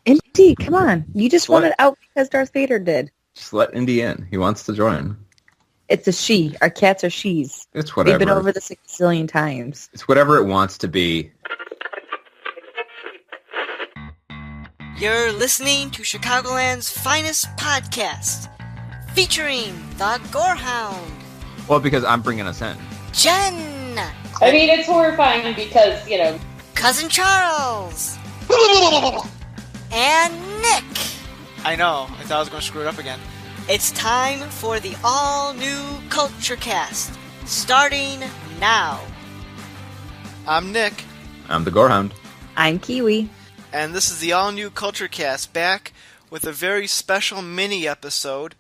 Indy, come on. You just Just let- wanted out because Darth Vader did. Just let Indy in. He wants to join. It's a she. Our cats are she's. It's whatever. We've been over this a zillion times. It's whatever it wants to be. You're listening to Chicagoland's finest podcast, featuring the Gorehound, Well, because I'm bringing us in. Jen, I mean, it's horrifying because, Cousin Charles, and Nick. I know. I thought I was going to screw it up again. It's time for the all-new Culture Cast, starting now. I'm Nick, I'm the Gorehound. I'm Kiwi. and this is the all-new Culture Cast, back with a very special mini-episode.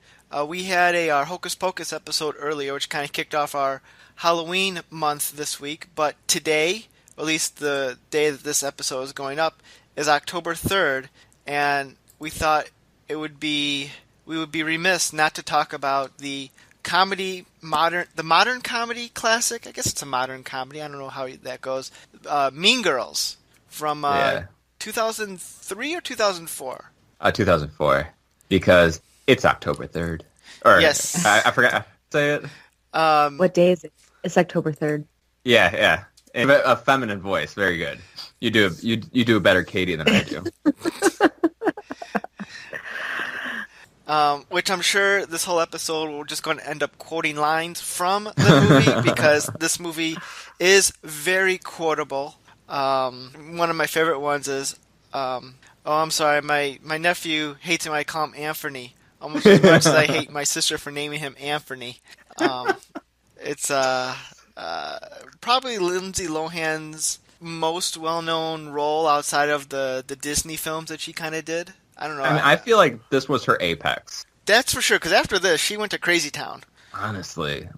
We had our Hocus Pocus episode earlier, which kind of kicked off our Halloween month this week, but today, or at least the day that this episode is going up, is October 3rd, and we thought we would be remiss not to talk about the modern comedy classic. I guess it's a modern comedy. I don't know how that goes. Mean Girls from 2003 or 2004. 2004. Because it's October 3rd. Or, Yes. I forgot to say it. What day is it? It's October 3rd. Yeah. And a feminine voice. Very good. You do a better Katie than I do. Which I'm sure this whole episode we're just going to end up quoting lines from the movie because this movie is very quotable. One of my favorite ones is, "Oh, I'm sorry, my nephew hates it when I call him Anthony, almost as much as I hate my sister for naming him Anthony." It's probably Lindsay Lohan's most well-known role outside of the Disney films that she kind of did. I don't know. I mean, I feel like this was her apex. That's for sure, because after this, she went to Crazy Town. Honestly,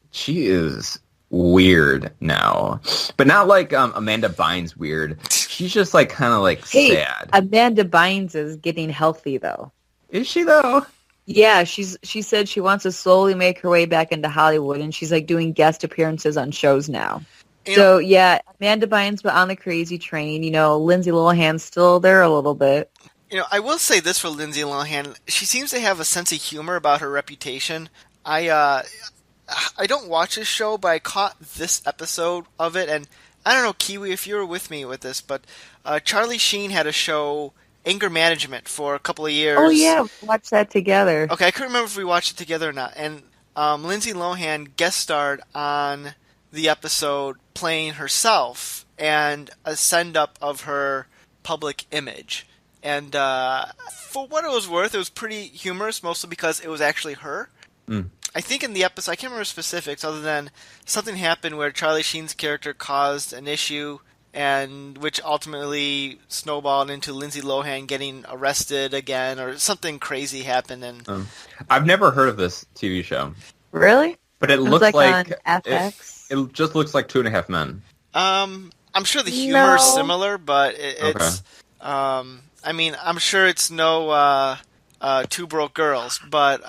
she is weird now. But not like Amanda Bynes weird. She's just kind of Hey, sad. Amanda Bynes is getting healthy, though. Is she, though? Yeah, she said she wants to slowly make her way back into Hollywood, and she's doing guest appearances on shows now. So, yeah, Amanda Bynes, but on the crazy train. Lindsay Lohan's still there a little bit. I will say this for Lindsay Lohan. She seems to have a sense of humor about her reputation. I don't watch this show, but I caught this episode of it, and I don't know, Kiwi, if you were with me with this, but Charlie Sheen had a show, Anger Management, for a couple of years. Oh, yeah, we watched that together. Okay, I couldn't remember if we watched it together or not. And Lindsay Lohan guest starred on the episode playing herself and a send-up of her public image. And for what it was worth, it was pretty humorous, mostly because it was actually her. Mm. I think in the episode, I can't remember specifics, other than something happened where Charlie Sheen's character caused an issue, and which ultimately snowballed into Lindsay Lohan getting arrested again, or something crazy happened. And I've never heard of this TV show. Really? But it looks on like FX. it just looks like 2.5 Men. I'm sure the humor is No. similar, but it's... I mean, I'm sure it's no Two Broke Girls, but...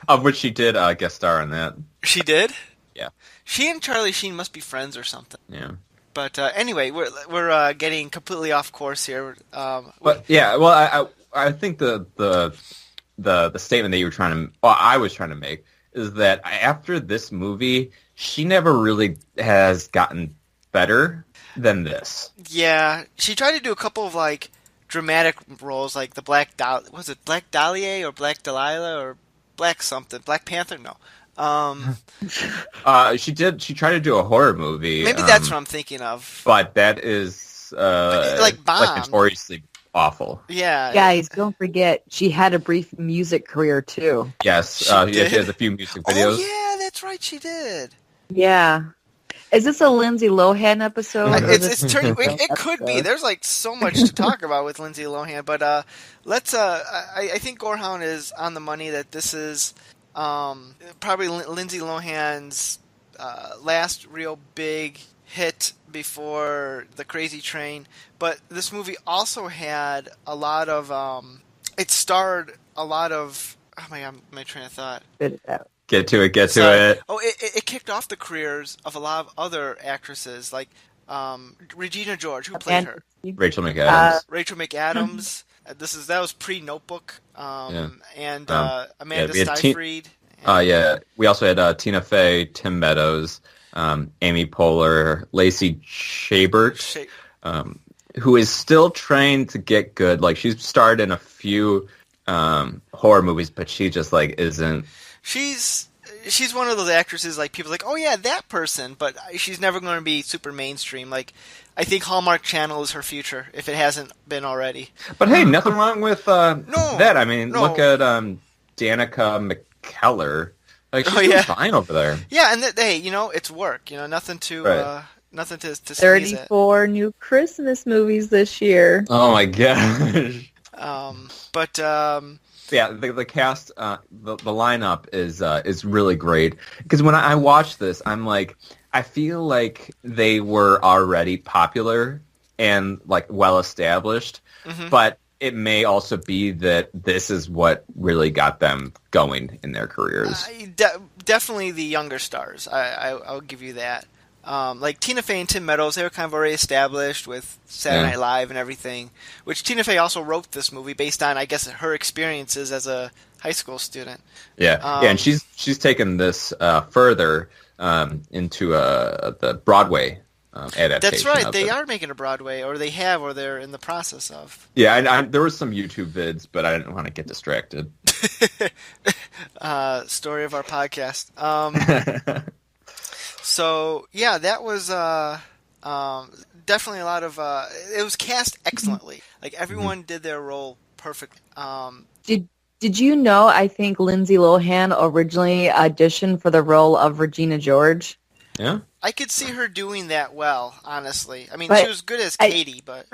Of which she did guest star on that. She did? Yeah. She and Charlie Sheen must be friends or something. Yeah. But anyway, we're getting completely off course here. But yeah, well, I think the statement that you were I was trying to make is that after this movie, she never really has gotten better than this. Yeah, she tried to do a couple of dramatic roles, like the Black Dahlia or Black Delilah or Black something, Black Panther. No. She tried to do a horror movie. Maybe that's what I'm thinking of. But that is bombed. notoriously awful. Yeah. Guys, don't forget, she had a brief music career, too. Yes, she has a few music videos. Oh, yeah, that's right, she did. Yeah. Is this a Lindsay Lohan episode? It could be. There's so much to talk about with Lindsay Lohan, but let's. I think Gorehound is on the money that this is probably Lindsay Lohan's last real big hit before the Crazy Train. But this movie also had a lot of. It starred a lot of. Oh my god, my train of thought. Spit it out. Get to it. Oh, it kicked off the careers of a lot of other actresses. Regina George, who played her? Rachel McAdams. Rachel McAdams. That was pre-Notebook. And Amanda we had Seyfried. We also had Tina Fey, Tim Meadows, Amy Poehler, Lacey Chabert, who is still trying to get good. Like, she's starred in a few horror movies, but she just like isn't. She's one of those actresses, like, people are like, oh yeah, that person, but she's never going to be super mainstream. Like, I think Hallmark Channel is her future, if it hasn't been already. But hey, nothing wrong with that. I mean, look at Danica McKellar. Like, she's doing fine over there. Yeah, and hey, it's work. Nothing to nothing to 34 new Christmas movies this year. Oh my gosh. Yeah, the cast, the lineup is really great. Because when I watched this, I'm like, I feel like they were already popular and like well established, but it may also be that this is what really got them going in their careers. Definitely the younger stars. I'll give you that. Like Tina Fey and Tim Meadows, they were kind of already established with Saturday Night Live and everything. Which Tina Fey also wrote this movie based on, I guess, her experiences as a high school student. And she's taken this further into the Broadway adaptation. That's right. They are making a Broadway, or they have, or they're in the process of. Yeah, there were some YouTube vids, but I didn't want to get distracted. Story of our podcast. So yeah, that was definitely a lot of. It was cast excellently. Like, everyone did their role perfect. Did you know? I think Lindsay Lohan originally auditioned for the role of Regina George. Yeah, I could see her doing that well. Honestly, I mean, she was good as Katie, but.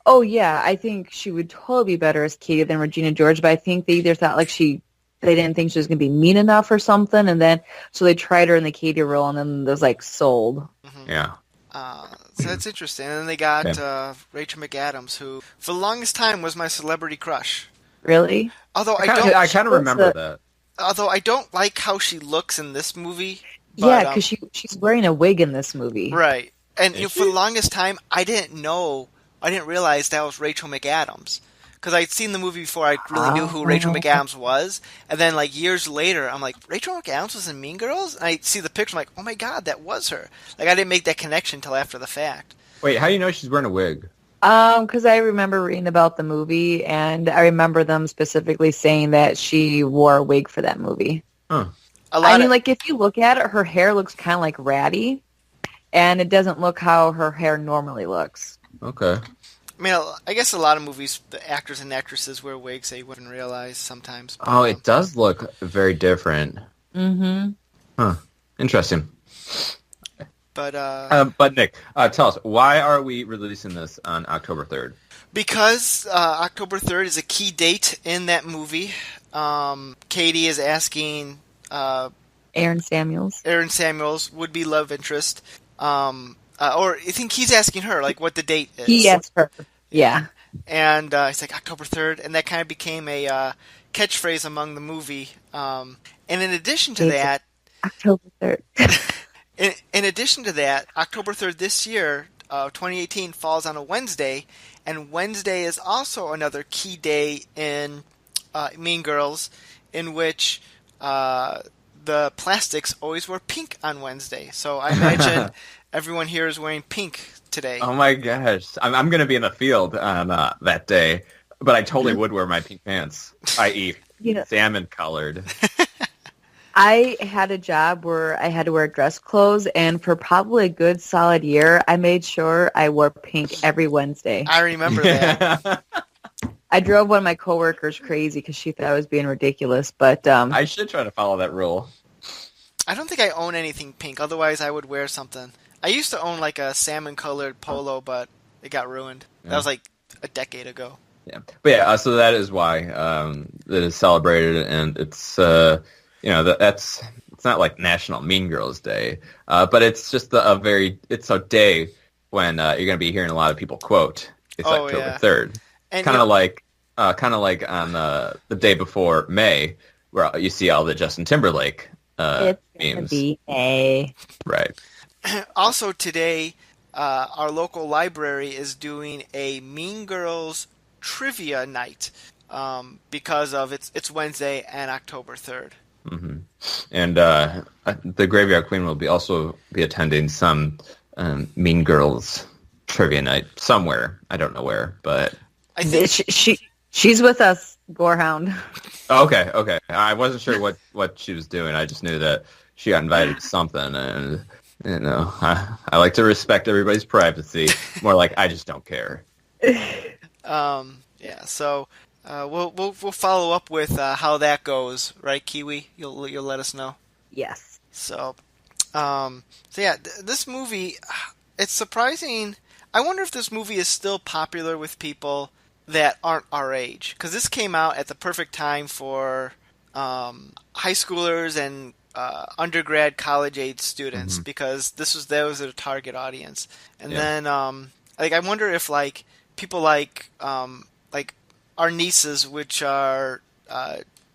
Oh yeah, I think she would totally be better as Katie than Regina George. But I think they either thought they didn't think she was going to be mean enough or something, and then so they tried her in the Katie role, and then it was like sold. Yeah. So that's interesting. And then they got Rachel McAdams, who for the longest time was my celebrity crush. Really? Although I kind of remember that. Although I don't like how she looks in this movie. But, yeah, because she's wearing a wig in this movie. Right. And for the longest time, I didn't realize that was Rachel McAdams. Because I'd seen the movie before I really knew who Rachel McAdams was. And then, like, years later, I'm like, Rachel McAdams was in Mean Girls? And I see the picture, I'm like, oh my god, that was her. Like, I didn't make that connection until after the fact. Wait, how do you know she's wearing a wig? Because I remember reading about the movie, and I remember them specifically saying that she wore a wig for that movie. Huh. Like, if you look at it, her hair looks kind of like ratty, and it doesn't look how her hair normally looks. Okay. I mean, I guess a lot of movies, the actors and actresses wear wigs they wouldn't realize sometimes. But, oh, it does look very different. Mm-hmm. Huh. Interesting. But Nick, tell us, why are we releasing this on October 3rd? Because October 3rd is a key date in that movie. Katie is asking Aaron Samuels, would-be love interest, or I think he's asking her, like, what the date is. He asked her. Yeah. And he's like, October 3rd, and that kind of became a catchphrase among the movie. And in addition to that... October 3rd. in addition to that, October 3rd this year, 2018, falls on a Wednesday, and Wednesday is also another key day in Mean Girls, in which the plastics always wear pink on Wednesday. So I imagine everyone here is wearing pink today. Oh my gosh. I'm going to be in the field on that day, but I totally would wear my pink pants, i.e. salmon colored. I had a job where I had to wear dress clothes, and for probably a good solid year, I made sure I wore pink every Wednesday. I remember that. I drove one of my coworkers crazy because she thought I was being ridiculous, but... I should try to follow that rule. I don't think I own anything pink, otherwise I would wear something. I used to own like a salmon-colored polo, but it got ruined. That was like a decade ago. Yeah, but yeah, so that is why it is celebrated, and it's that's it's not like National Mean Girls Day, but it's just it's a day when you're going to be hearing a lot of people quote. It's October 3rd, kind of like on the day before May, where you see all the Justin Timberlake it's memes. Be May. Right. Also today our local library is doing a Mean Girls trivia night because of it's Wednesday and October 3rd. Mm-hmm. And the Graveyard Queen will also be attending some Mean Girls trivia night somewhere. I don't know where, but I think she's with us, Gorehound. Okay. I wasn't sure what she was doing. I just knew that she got invited to something, and I like to respect everybody's privacy. More like I just don't care. Yeah. So we'll follow up with how that goes, right, Kiwi? You'll let us know. Yes. So yeah, this movie, it's surprising. I wonder if this movie is still popular with people that aren't our age, because this came out at the perfect time for high schoolers and undergrad, college age students, because that was their target audience. And then I wonder if people like our nieces, which are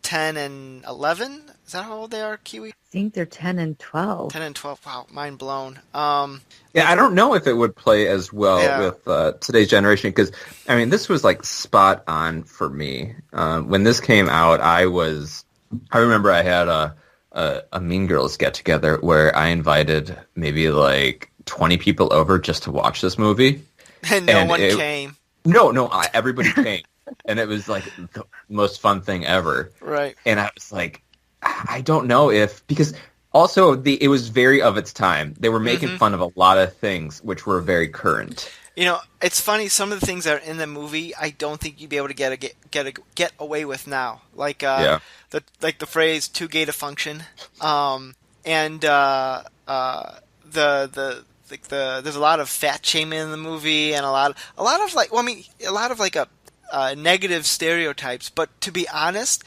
10 and 11. Is that how old they are, Kiwi? I think they're 10 and 12. 10 and 12. Wow, mind blown. I don't know if it would play as well with today's generation, because, I mean, this was, spot on for me. When this came out, I remember I had a Mean Girls get-together where I invited maybe, 20 people over just to watch this movie. And no one came. No, everybody came. And it was, the most fun thing ever. Right. And I was like, I don't know because also it was very of its time. They were making fun of a lot of things which were very current. It's funny. Some of the things that are in the movie, I don't think you'd be able to get away with now. The phrase "too gay to function," and there's a lot of fat shaming in the movie, and a lot of negative stereotypes. But to be honest,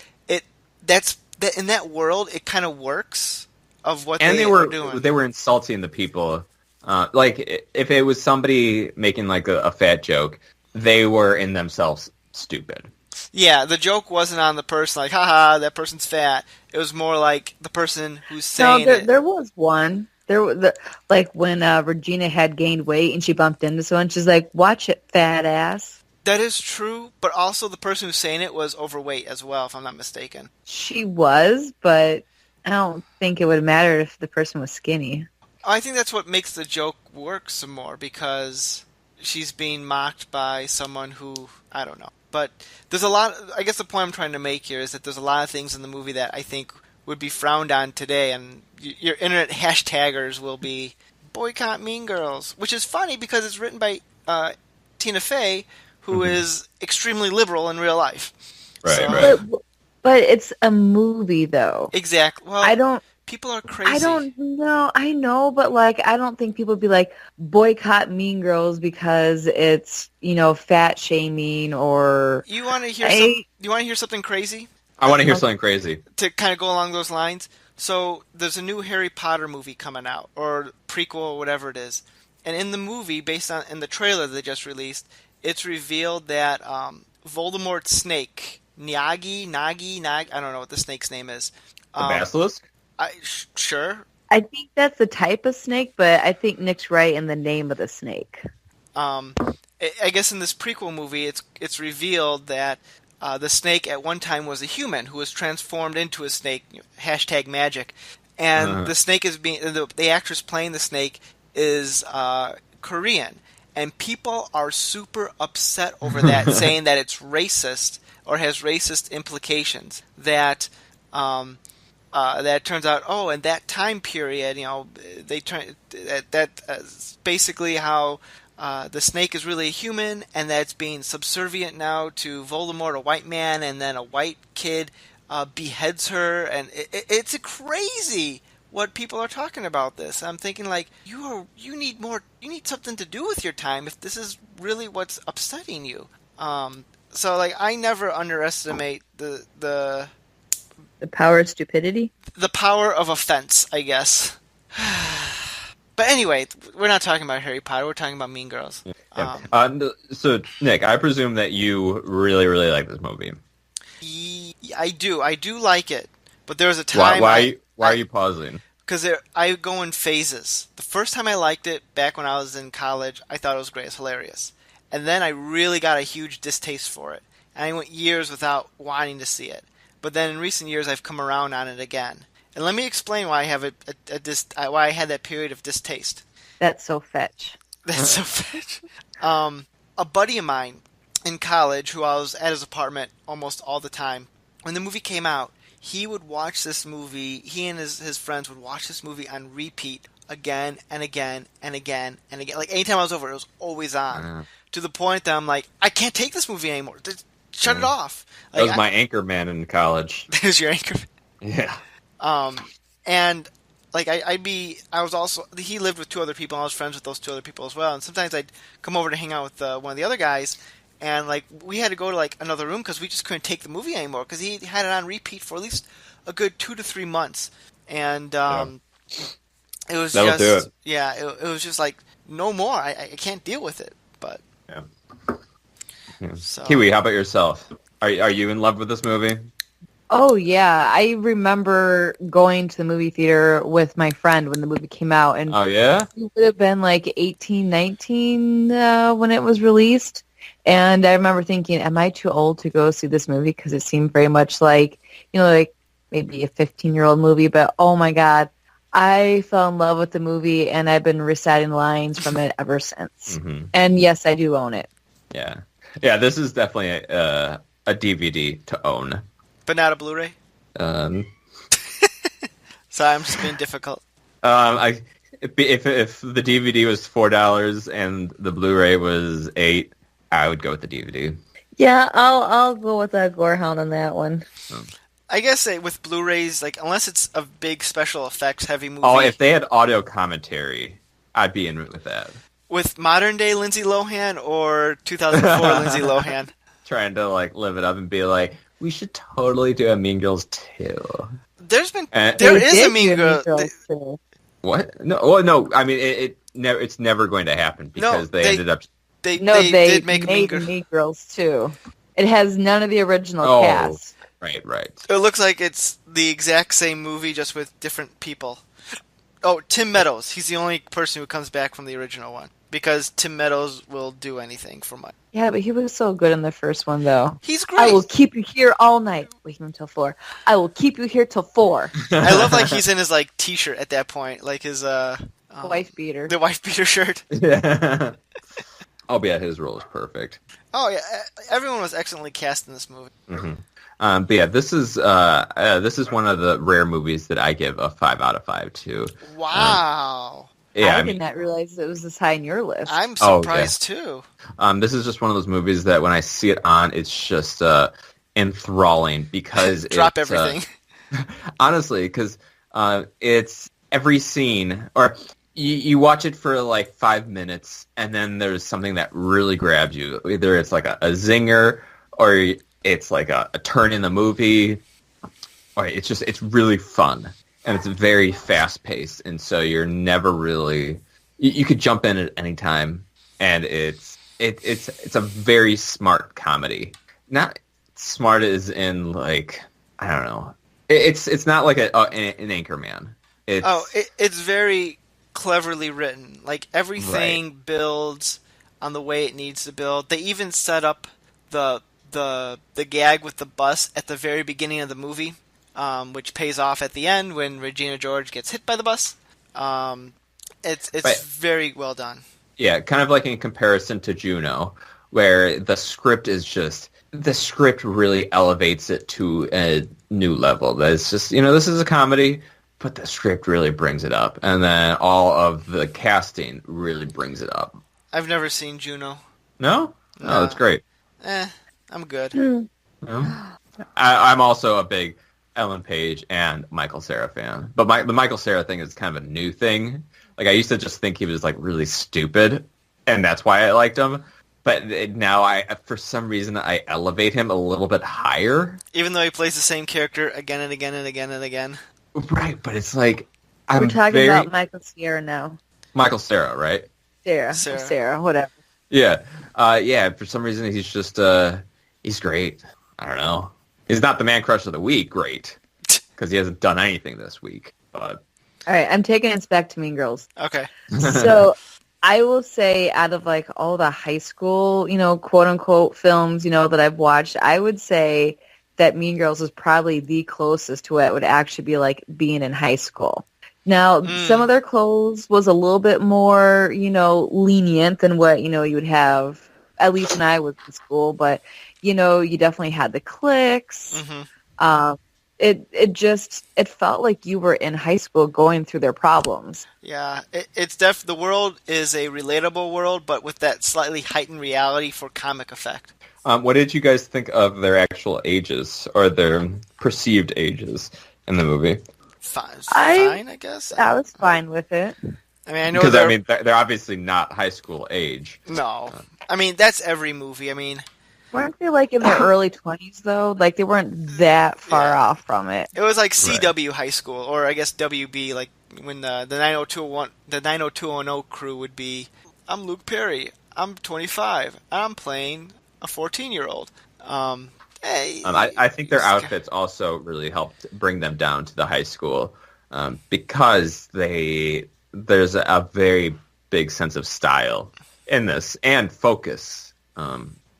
that in that world, it kind of works of what they were doing. They were insulting the people. If it was somebody making a fat joke, they were in themselves stupid. Yeah, the joke wasn't on the person haha, that person's fat. It was more like the person who's saying it. There was one. There was when Regina had gained weight and she bumped into someone. She's like, "Watch it, fat ass." That is true, but also the person who's saying it was overweight as well, if I'm not mistaken. She was, but I don't think it would matter if the person was skinny. I think that's what makes the joke work some more, because she's being mocked by someone who, I don't know. But there's a lot, I guess the point I'm trying to make here is that there's a lot of things in the movie that I think would be frowned on today, and your internet hashtaggers will be boycott Mean Girls, which is funny because it's written by Tina Fey, who is extremely liberal in real life. Right. But it's a movie, though. Exactly. Well, people are crazy. I don't know. I know, but I don't think people would be boycott Mean Girls because it's fat shaming or. You want to hear something crazy? I want to hear something crazy to kind of go along those lines. So there's a new Harry Potter movie coming out, or prequel, or whatever it is, and in the movie, in the trailer they just released, it's revealed that Voldemort's snake, Nagi, I don't know what the snake's name is. The basilisk? Sure. I think that's the type of snake, but I think Nick's right in the name of the snake. I guess in this prequel movie, it's revealed that the snake at one time was a human who was transformed into a snake, #magic. And the snake is the actress playing the snake is Korean. And people are super upset over that, saying that it's racist or has racist implications. That turns out, in that time period, that's basically how the snake is really a human, and that it's being subservient now to Voldemort, a white man, and then a white kid beheads her, and it's crazy what people are talking about this. I'm thinking you need something to do with your time if this is really what's upsetting you. So I never underestimate the power of stupidity? The power of offense, I guess. But anyway, we're not talking about Harry Potter, we're talking about Mean Girls. Yeah. So Nick, I presume that you really, really like this movie. I do like it. But there was a time Why are you pausing? because I go in phases. The first time I liked it, back when I was in college, I thought it was great. It's hilarious. And then I really got a huge distaste for it. And I went years without wanting to see it. But then in recent years, I've come around on it again. And let me explain why I have why I had that period of distaste. That's so fetch. That's so fetch. A buddy of mine in college, who I was at his apartment almost all the time, when the movie came out, he would watch this movie. He and his friends would watch this movie on repeat again and again and again and again. Like anytime I was over, it was always on. To the point that I'm like, I can't take this movie anymore. Shut it off. Like, that was my anchor man in college. That was your anchor man? Yeah. And like I was also, he lived with two other people, and I was friends with those two other people as well. And sometimes I'd come over to hang out with one of the other guys, and like we had to go to like another room because we just couldn't take the movie anymore because he had it on repeat for at least a good 2 to 3 months. And it was That'll do it. Yeah, it was just like no more. I can't deal with it. But yeah. So. Kiwi, how about yourself? Are you in love with this movie? Oh, yeah. I remember going to the movie theater with my friend when the movie came out. And oh, yeah? he would have been like 18, 19 when it was released. And I remember thinking, am I too old to go see this movie? Because it seemed very much like, like maybe a 15-year-old movie. But, oh, my God, I fell in love with the movie, and I've been reciting lines from it ever since. Mm-hmm. And, yes, I do own it. Yeah. Yeah, this is definitely a DVD to own. But not a Blu-ray? Sorry, I'm just being difficult. If the DVD was $4 and the Blu-ray was $8, I would go with the DVD. Yeah, I'll go with a Gorehound on that one. I guess with Blu-rays, like unless it's a big special effects heavy movie. Oh, if they had audio commentary, I'd be in with that. With modern day Lindsay Lohan or 2004 Lindsay Lohan? Trying to like live it up and be like, we should totally do a Mean Girls 2. There is a Mean Girls 2. What? No, well, no. I mean, it's never going to happen because they ended up. They did make Mean Girls 2. It has none of the original cast. Right. It looks like it's the exact same movie, just with different people. Oh, Tim Meadows. He's the only person who comes back from the original one. Because Tim Meadows will do anything for money. Yeah, but he was so good in the first one, though. He's great. I will keep you here all night. Wait until 4. I will keep you here till 4. I love like he's in his like t-shirt at that point, like his wife beater. The wife beater shirt. Yeah. Oh yeah, his role is perfect. Oh yeah, everyone was excellently cast in this movie. Mm-hmm. But yeah, this is one of the rare movies that I give a 5 out of 5 to. Wow. Yeah, I did not realize it was this high in your list. I'm surprised too. This is just one of those movies that when I see it on, it's just enthralling because drop everything. Honestly, because it's every scene, or you watch it for like 5 minutes, and then there's something that really grabs you. Either it's like a zinger, or it's like a turn in the movie, or it's really fun. And it's very fast-paced, and so you're never really... You could jump in at any time, and it's a very smart comedy. Not smart as in, like, I don't know. It's not like an Anchorman. It's very cleverly written. Like, everything builds on the way it needs to build. They even set up the gag with the bus at the very beginning of the movie. Which pays off at the end when Regina George gets hit by the bus. It's very well done. Yeah, kind of like in comparison to Juno, where the script really elevates it to a new level. That's just, this is a comedy, but the script really brings it up. And then all of the casting really brings it up. I've never seen Juno. No? No, that's great. I'm good. No? I'm also a big Ellen Page and Michael Cera fan. But the Michael Cera thing is kind of a new thing. Like, I used to just think he was, like, really stupid, and that's why I liked him. But now, for some reason, I elevate him a little bit higher. Even though he plays the same character again and again and again and again. Right, but it's like... We're talking about Michael Cera now. Michael Cera, right? Sarah, whatever. Yeah. For some reason, he's just... he's great. I don't know. He's not the man crush of the week, great, because he hasn't done anything this week. But All right, I'm taking us back to Mean Girls. Okay. So I will say out of like all the high school, quote unquote films, that I've watched, I would say that Mean Girls is probably the closest to what it would actually be like being in high school. Now, some of their clothes was a little bit more, lenient than what, you would have, at least when I was in school, but, you definitely had the cliques. Mm-hmm. It felt like you were in high school going through their problems. Yeah, it's the world is a relatable world, but with that slightly heightened reality for comic effect. What did you guys think of their actual ages or their perceived ages in the movie? Fine, I guess. I was fine with it. I mean, I know because they're obviously not high school age. No, I mean that's every movie. I mean, weren't they like in their early 20s though? Like they weren't that far off from it. It was like CW high school, or I guess WB, like when the 90210 crew would be. I'm Luke Perry. I'm 25. I'm playing a 14-year-old. I think their outfits also really helped bring them down to the high school because there's a very big sense of style in this and focus,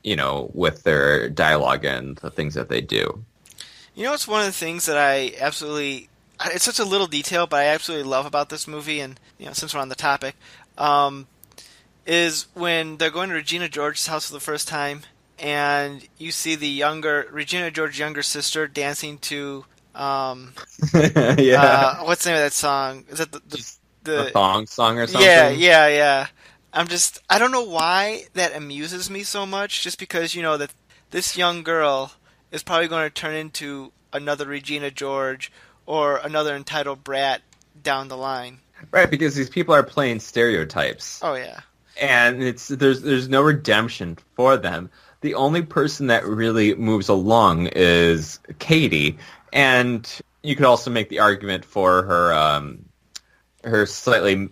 with their dialogue and the things that they do. It's one of the things that I absolutely... It's such a little detail, but I absolutely love about this movie, and since we're on the topic, is when they're going to Regina George's house for the first time, and you see Regina George's younger sister dancing to, what's the name of that song? Is that the thong song or something? Yeah. I don't know why that amuses me so much, just because, that this young girl is probably going to turn into another Regina George or another entitled brat down the line. Right, because these people are playing stereotypes. Oh, yeah. And there's no redemption for them. The only person that really moves along is Katie, and you could also make the argument for her slightly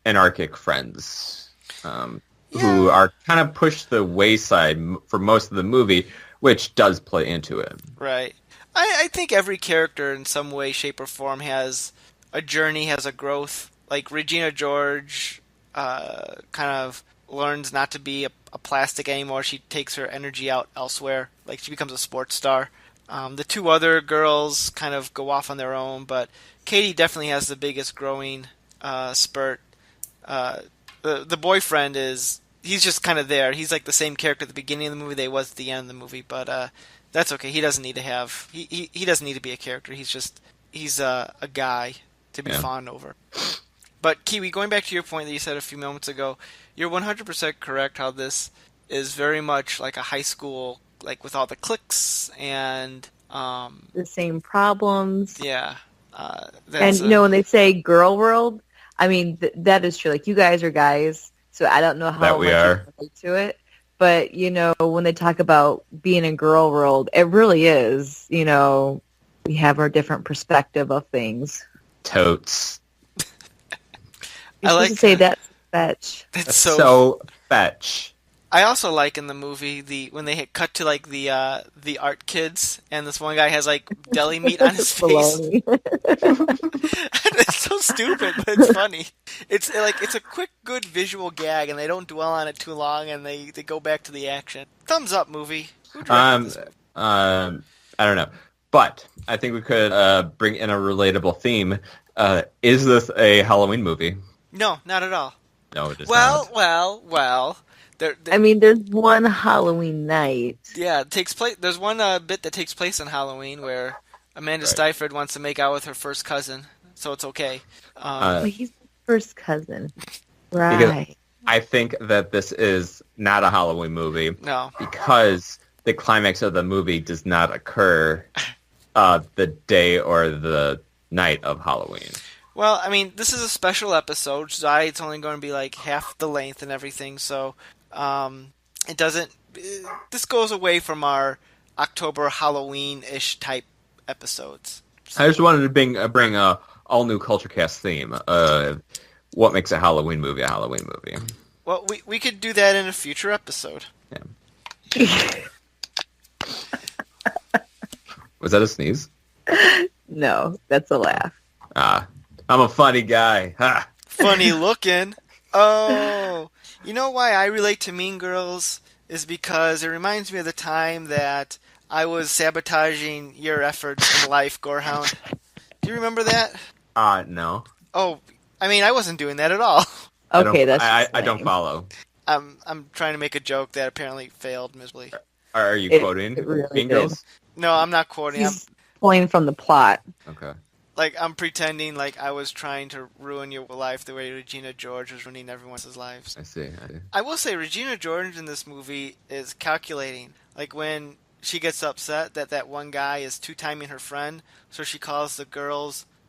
anarchic friends, who are kind of pushed the wayside for most of the movie, which does play into it. Right. I think every character in some way, shape, or form has a journey, has a growth. Like Regina George kind of learns not to be a plastic anymore. She takes her energy out elsewhere. Like she becomes a sports star. The two other girls kind of go off on their own, but Katie definitely has the biggest growing spurt. The boyfriend he's just kind of there. He's like the same character at the beginning of the movie that he was at the end of the movie, but that's okay. He doesn't need to have he doesn't need to be a character. He's a guy to be fawned over. But Kiwi, going back to your point that you said a few moments ago, you're 100% correct how this is very much like a high school, like with all the cliques and the same problems. Yeah. And when they say girl world, I mean that is true. Like you guys are guys, so I don't know how that we much are you relate to it. But when they talk about being in girl world, it really is. We have our different perspective of things. Totes. You're supposed to say that's fetch. That's so fetch. I also like in the movie when they cut to like the art kids, and this one guy has like deli meat on his face. It's so stupid, but it's funny. It's a quick, good visual gag, and they don't dwell on it too long, and they go back to the action. Thumbs up, movie. Who directed this movie? I don't know, but I think we could bring in a relatable theme. Is this a Halloween movie? No, not at all. No, it is not. Well. I mean, there's one Halloween night. Yeah, it takes place. There's one bit that takes place on Halloween where Amanda Seyfried wants to make out with her first cousin, so it's okay. He's the first cousin, right? I think that this is not a Halloween movie. No, because the climax of the movie does not occur the day or the night of Halloween. Well, I mean, this is a special episode, so it's only going to be like half the length and everything, so it doesn't... This goes away from our October Halloween-ish type episodes. So. I just wanted to bring a all-new Culture Cast theme. What makes a Halloween movie a Halloween movie? Well, we could do that in a future episode. Yeah. Was that a sneeze? No, that's a laugh. I'm a funny guy. Ha! Funny looking. Oh, you know why I relate to Mean Girls is because it reminds me of the time that I was sabotaging your efforts in life, Gorehound. Do you remember that? No. Oh, I mean, I wasn't doing that at all. Okay, I don't follow. I'm trying to make a joke that apparently failed miserably. Are you quoting it really Mean did. Girls? No, I'm not quoting. He's pulling from the plot. Okay. I'm pretending like I was trying to ruin your life the way Regina George was ruining everyone's lives. I see. I will say Regina George in this movie is calculating. Like when she gets upset that one guy is two-timing her friend, so she calls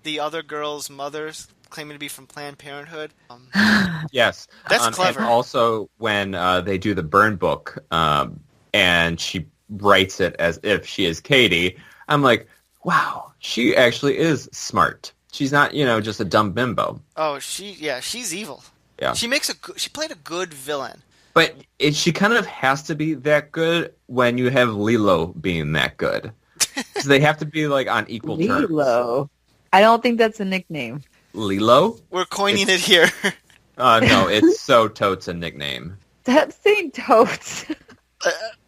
the other girls' mothers, claiming to be from Planned Parenthood. Yes. That's clever. And also when they do the burn book, and she writes it as if she is Katie, I'm like, wow, she actually is smart. She's not, just a dumb bimbo. Oh, she's evil. Yeah. She played a good villain. But she kind of has to be that good when you have Lilo being that good. So they have to be like on equal terms. Lilo. I don't think that's a nickname. Lilo? We're coining it here. No, it's so totes a nickname. Stop saying totes.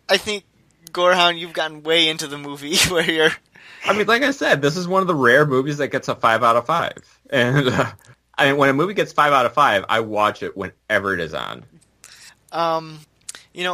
I think, Gorehound, you've gotten way into the movie where you're... I mean, like I said, this is one of the rare movies that gets a 5 out of 5. And when a movie gets 5 out of 5, I watch it whenever it is on.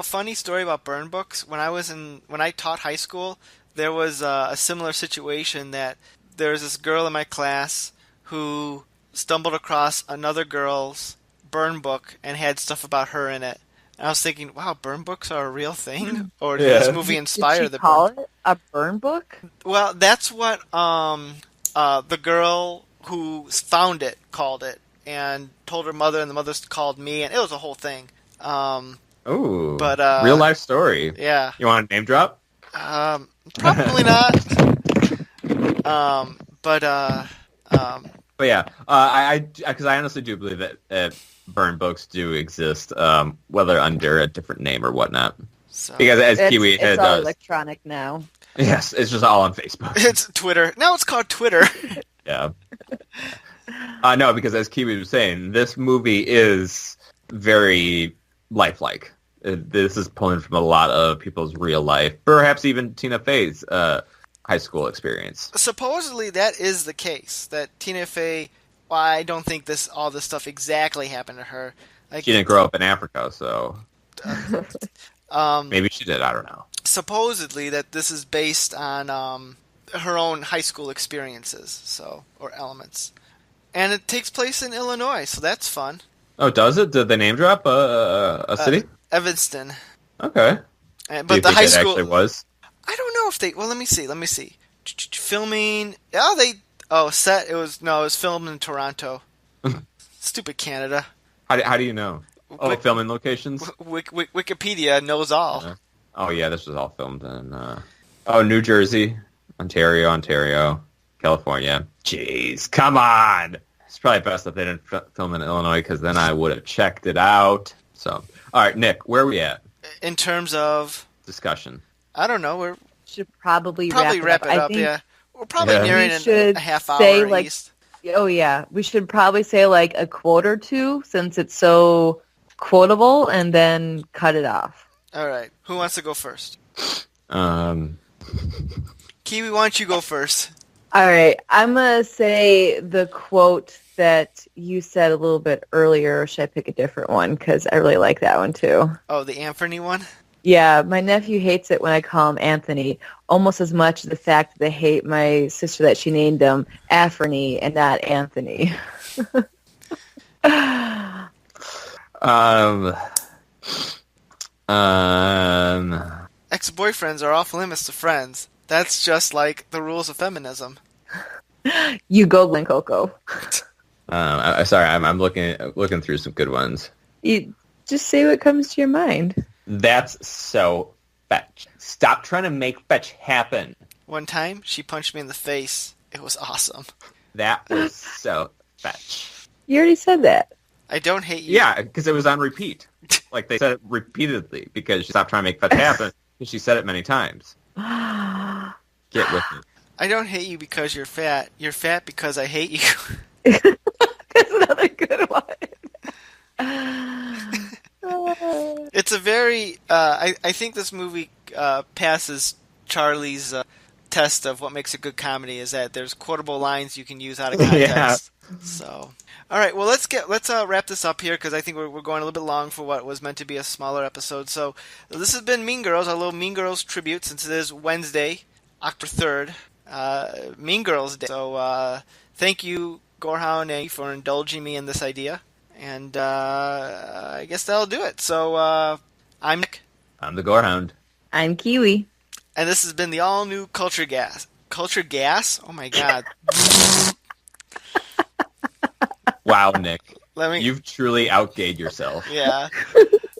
Funny story about burn books. When I taught high school, there was a similar situation that there was this girl in my class who stumbled across another girl's burn book and had stuff about her in it. And I was thinking, wow, burn books are a real thing? Or did this movie inspire the call burn? it a burn book? Well, that's what the girl who found it called it and told her mother, and the mother called me, and it was a whole thing. Ooh, but real life story. Yeah. You want a name drop? Probably not. But yeah, because I honestly do believe that burn books do exist, whether under a different name or whatnot. So, because as Kiwi it's all does, electronic now. Yes, it's just all on Facebook. It's Twitter. Now it's called Twitter. Yeah. No, because as Kiwi was saying, this movie is very lifelike. This is pulling from a lot of people's real life, perhaps even Tina Fey's high school experience. Supposedly that is the case, that Tina Fey, well, I don't think all this stuff exactly happened to her. She didn't grow up in Africa, so maybe she did, I don't know. Supposedly that this is based on her own high school experiences, or elements. And it takes place in Illinois, so that's fun. Oh, does it? Did they name drop a city? Evanston. Okay. But Do you the think high it school actually was? I don't know if they. Well, let me see. Filming. Set. It was filmed in Toronto. Stupid Canada. How do you know? Filming locations? Wikipedia knows all. Oh yeah, this was all filmed in New Jersey, Ontario, California. Jeez, come on! It's probably best that they didn't film in Illinois, because then I would have checked it out. So, all right, Nick, where are we at? In terms of discussion, I don't know. We should probably wrap it up. Yeah, we're probably nearing a half hour say, at least. Oh yeah, we should probably say like a quote or two, since it's so quotable, and then cut it off. All right, who wants to go first? Kiwi, why don't you go first? All right, I'm gonna say the quote that you said a little bit earlier. Or should I pick a different one? Because I really like that one too. Oh, the Anthony one? Yeah, my nephew hates it when I call him Anthony, almost as much as the fact that they hate my sister that she named him Afrony and not Anthony. Ex-boyfriends are off limits to friends. That's just like the rules of feminism. You go, Glen Coco. Sorry, I'm looking through some good ones. You just say what comes to your mind. That's so fetch. Stop trying to make fetch happen. One time, she punched me in the face. It was awesome. That was so fetch. You already said that. I don't hate you. Yeah, because it was on repeat. Like, they said it repeatedly because she stopped trying to make fetch happen, and she said it many times. Get with me. I don't hate you because you're fat. You're fat because I hate you. That's another good one. It's a very. I think this movie passes Charlie's test of what makes a good comedy. Is that there's quotable lines you can use out of context. So, all right. Well, let's wrap this up here because I think we're going a little bit long for what was meant to be a smaller episode. So, this has been Mean Girls, our little Mean Girls tribute, since it is Wednesday, October 3rd, Mean Girls Day. So, thank you, Gorehound, for indulging me in this idea. And I guess that'll do it. So I'm Nick. I'm the Gorehound. I'm Kiwi. And this has been the all-new Culture Gas. Culture Gas? Oh, my God. Wow, Nick. You've truly outgayed yourself. Yeah.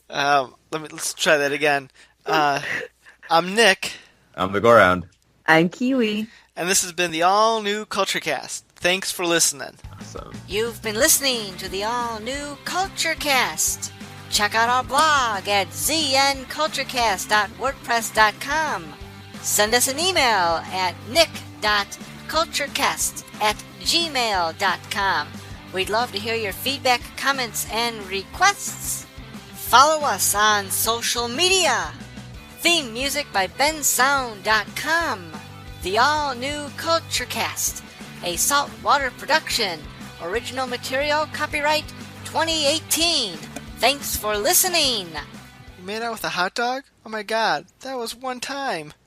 Let's try that again. I'm Nick. I'm the Gorehound. I'm Kiwi. And this has been the all-new Culture Cast. Thanks for listening. Awesome. You've been listening to the all-new Culture Cast. Check out our blog at znculturecast.wordpress.com. Send us an email at nick.culturecast@gmail.com. We'd love to hear your feedback, comments, and requests. Follow us on social media. Theme music by bensound.com. The all-new Culture Cast, a saltwater production. Original material copyright 2018. Thanks for listening. You made out with a hot dog? Oh my God, that was one time.